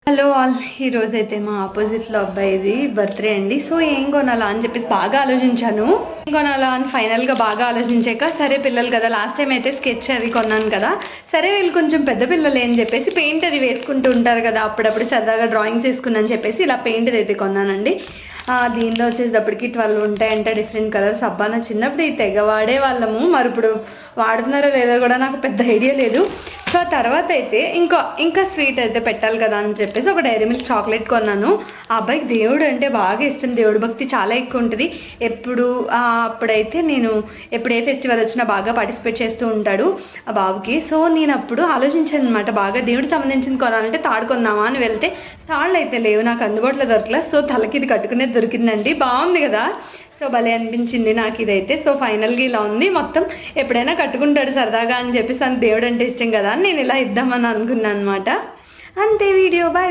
Hello all, ఈరోజైతే మా ఆపోజిట్లో అబ్బాయిది బర్త్డే అండి. సో ఏం కొనాలా అని చెప్పేసి బాగా ఆలోచించాను. ఏం కొనాలా అని ఫైనల్గా బాగా ఆలోచించాక, సరే పిల్లలు కదా, లాస్ట్ టైం అయితే స్కెచ్ అవి కొన్నాను కదా, సరే వీళ్ళు కొంచెం పెద్ద పిల్లలే అని చెప్పేసి పెయింట్ అది వేసుకుంటూ ఉంటారు కదా, అప్పుడప్పుడు సరదాగా డ్రాయింగ్స్ వేసుకున్నాను చెప్పేసి ఇలా పెయింట్ అయితే కొన్నానండి. దీనిలో వచ్చేటప్పటికి 12 ఉంటాయంటే డిఫరెంట్ కలర్స్. అబ్బా, నా చిన్నప్పుడు ఈ తెగ వాడే వాళ్ళము, మరి ఇప్పుడు వాడుతున్నారో లేదో కూడా నాకు పెద్ద ఐడియా లేదు. సో తర్వాత అయితే ఇంకా స్వీట్ అయితే పెట్టాలి కదా అని చెప్పేసి ఒక డైరీ మిల్క్ చాక్లెట్ కొన్నాను. ఆ అబ్బాయికి దేవుడు అంటే బాగా ఇష్టం, దేవుడు భక్తి చాలా ఎక్కువ ఉంటుంది. అప్పుడైతే నేను ఎప్పుడు ఏ ఫెస్టివల్ వచ్చినా బాగా పార్టిసిపేట్ చేస్తూ ఉంటాడు ఆ బాబుకి. సో నేను అప్పుడు ఆలోచించాను అనమాట, బాగా దేవుడికి సంబంధించింది కొనాలంటే తాడు కొందామా అని వెళ్తే తాళ్ళు అయితే లేవు, నాకు అందుబాటులో దొరకలే. సో తలకి ఇది కట్టుకునేది దొరికిందండి, బాగుంది కదా. సో భలే అనిపించింది నాకు ఇదైతే. సో ఫైనల్గా ఇలా ఉంది. మొత్తం ఎప్పుడైనా కట్టుకుంటాడు సరదాగా అని చెప్పేసి, దేవుడు అంటే ఇష్టం కదా అని నేను ఇలా ఇద్దామని అనుకున్నాను అనమాట. అంతే వీడియో, బాయ్.